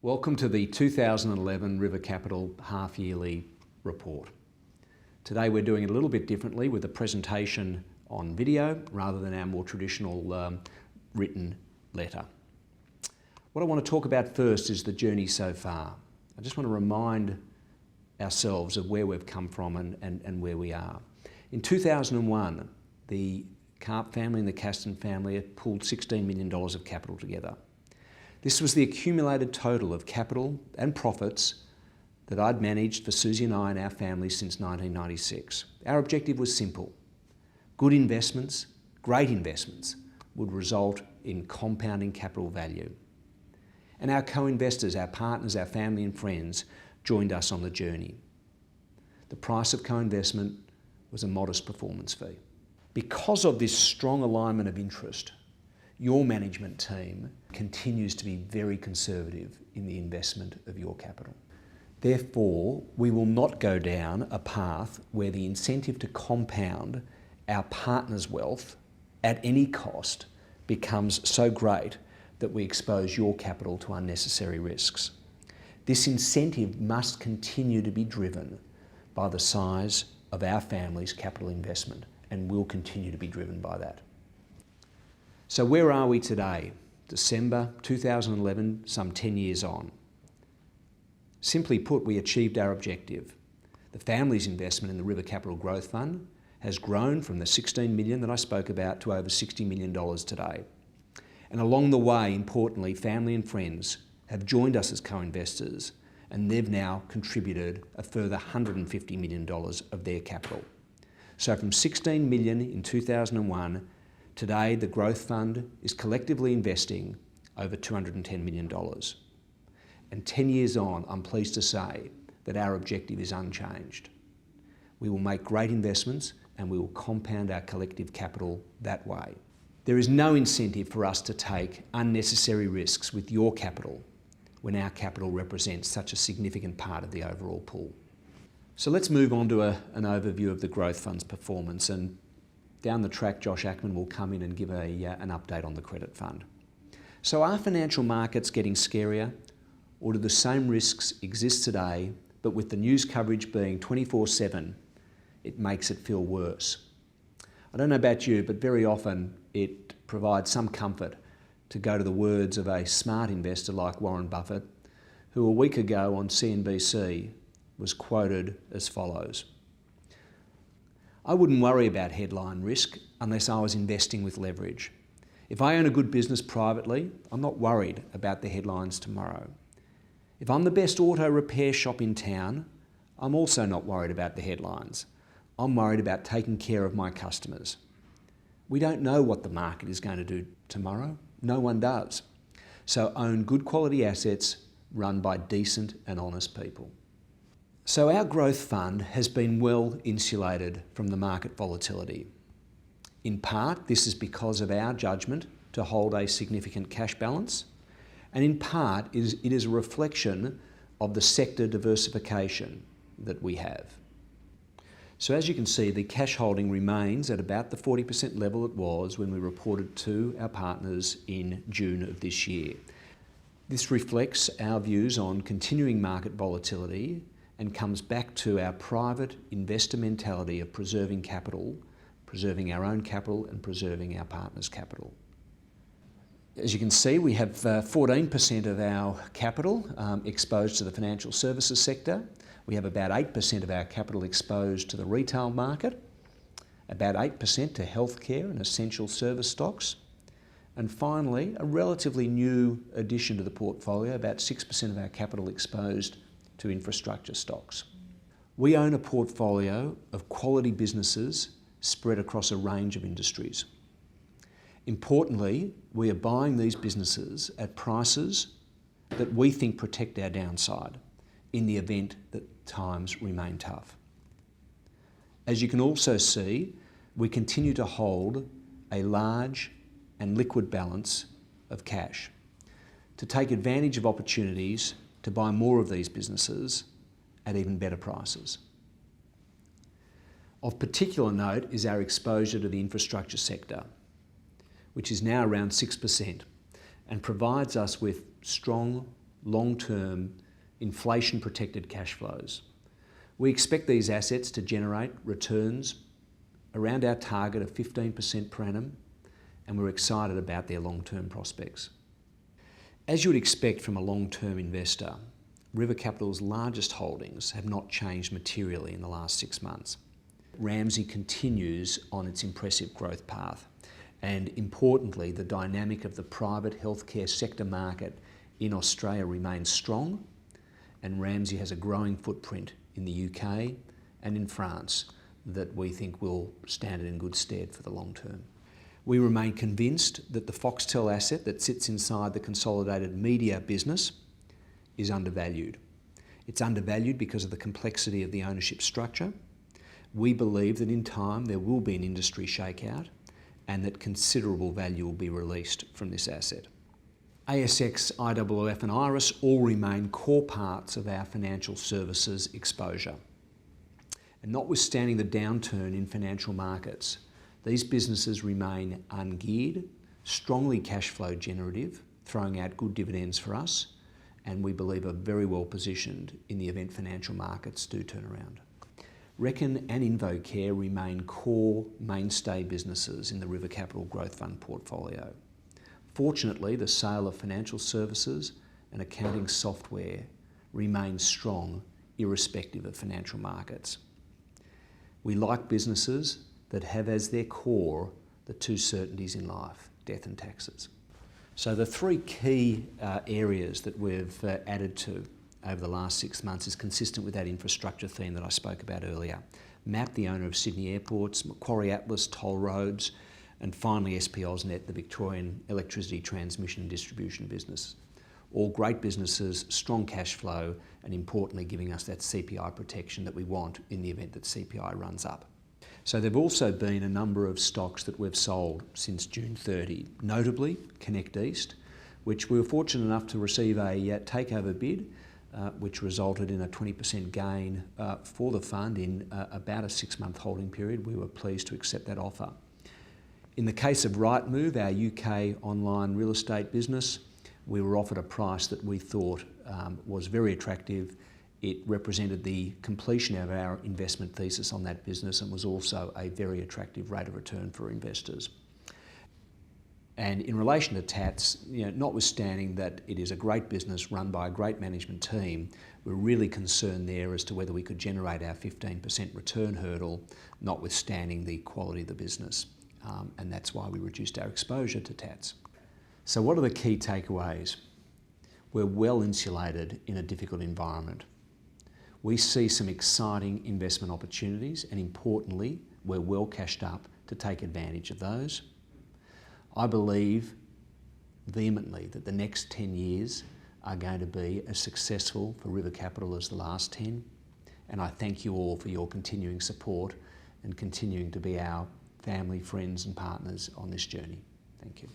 Welcome to the 2011 River Capital half-yearly report. Today we're doing it a little bit differently with a presentation on video rather than our more traditional written letter. What I want to talk about first is the journey so far. I just want to remind ourselves of where we've come from and where we are. In 2001, the Karp family and the Caston family had pulled $16 million of capital together. This was the accumulated total of capital and profits that I'd managed for Susie and I and our family since 1996. Our objective was simple. Good investments, great investments, would result in compounding capital value. And our co-investors, our partners, our family and friends joined us on the journey. The price of co-investment was a modest performance fee. Because of this strong alignment of interest, your management team continues to be very conservative in the investment of your capital. Therefore, we will not go down a path where the incentive to compound our partners' wealth at any cost becomes so great that we expose your capital to unnecessary risks. This incentive must continue to be driven by the size of our family's capital investment and will continue to be driven by that. So where are we today? December 2011, some 10 years on. Simply put, we achieved our objective. The family's investment in the River Capital Growth Fund has grown from the $16 million that I spoke about to over $60 million today. And along the way, importantly, family and friends have joined us as co-investors, and they've now contributed a further $150 million of their capital. So from $16 million in 2001, today the Growth Fund is collectively investing over $210 million. And 10 years on, I'm pleased to say that our objective is unchanged. We will make great investments and we will compound our collective capital that way. There is no incentive for us to take unnecessary risks with your capital when our capital represents such a significant part of the overall pool. So let's move on to an overview of the Growth Fund's performance, and down the track Josh Ackman will come in and give an update on the Credit Fund. So are financial markets getting scarier, or do the same risks exist today, but with the news coverage being 24/7, it makes it feel worse? I don't know about you, but very often it provides some comfort to go to the words of a smart investor like Warren Buffett, who a week ago on CNBC was quoted as follows: "I wouldn't worry about headline risk unless I was investing with leverage. If I own a good business privately, I'm not worried about the headlines tomorrow. If I'm the best auto repair shop in town, I'm also not worried about the headlines. I'm worried about taking care of my customers. We don't know what the market is going to do tomorrow. No one does. So own good quality assets run by decent and honest people." So our Growth Fund has been well insulated from the market volatility. In part, this is because of our judgment to hold a significant cash balance, and in part, it is a reflection of the sector diversification that we have. So as you can see, the cash holding remains at about the 40% level it was when we reported to our partners in June of this year. This reflects our views on continuing market volatility and comes back to our private investor mentality of preserving capital, preserving our own capital and preserving our partners' capital. As you can see, we have 14% of our capital exposed to the financial services sector. We have about 8% of our capital exposed to the retail market, about 8% to healthcare and essential service stocks, and finally, a relatively new addition to the portfolio, about 6% of our capital exposed to infrastructure stocks. We own a portfolio of quality businesses spread across a range of industries. Importantly, we are buying these businesses at prices that we think protect our downside in the event that times remain tough. As you can also see, we continue to hold a large and liquid balance of cash to take advantage of opportunities to buy more of these businesses at even better prices. Of particular note is our exposure to the infrastructure sector, which is now around 6% and provides us with strong long-term, inflation-protected cash flows. We expect these assets to generate returns around our target of 15% per annum, and we're excited about their long-term prospects. As you would expect from a long-term investor, River Capital's largest holdings have not changed materially in the last 6 months. Ramsay continues on its impressive growth path, and importantly, the dynamic of the private healthcare sector market in Australia remains strong, and Ramsay has a growing footprint in the UK and in France that we think will stand it in good stead for the long term. We remain convinced that the Foxtel asset that sits inside the consolidated media business is undervalued. It's undervalued because of the complexity of the ownership structure. We believe that in time there will be an industry shakeout and that considerable value will be released from this asset. ASX, IOOF and Iress all remain core parts of our financial services exposure. And notwithstanding the downturn in financial markets, these businesses remain ungeared, strongly cash flow generative, throwing out good dividends for us, and we believe are very well positioned in the event financial markets do turn around. Reckon and InvoCare remain core mainstay businesses in the River Capital Growth Fund portfolio. Fortunately, the sale of financial services and accounting software remains strong irrespective of financial markets. We like businesses that have as their core the two certainties in life, death and taxes. So the three key areas that we've added to over the last 6 months is consistent with that infrastructure theme that I spoke about earlier. MAP, the owner of Sydney Airports, Macquarie Atlas, Toll Roads, and finally SP AusNet, the Victorian electricity transmission and distribution business. All great businesses, strong cash flow, and importantly giving us that CPI protection that we want in the event that CPI runs up. So there have also been a number of stocks that we've sold since June 30, notably Connect East, which we were fortunate enough to receive a takeover bid, which resulted in a 20% gain for the fund in about a 6-month holding period. We were pleased to accept that offer. In the case of Rightmove, our UK online real estate business, we were offered a price that we thought was very attractive. It represented the completion of our investment thesis on that business and was also a very attractive rate of return for investors. And in relation to TATS, notwithstanding that it is a great business run by a great management team, we're really concerned there as to whether we could generate our 15% return hurdle, notwithstanding the quality of the business. And that's why we reduced our exposure to TATS. So what are the key takeaways? We're well insulated in a difficult environment. We see some exciting investment opportunities, and importantly, we're well cashed up to take advantage of those. I believe vehemently that the next 10 years are going to be as successful for River Capital as the last 10, and I thank you all for your continuing support and continuing to be our family, friends and partners on this journey. Thank you.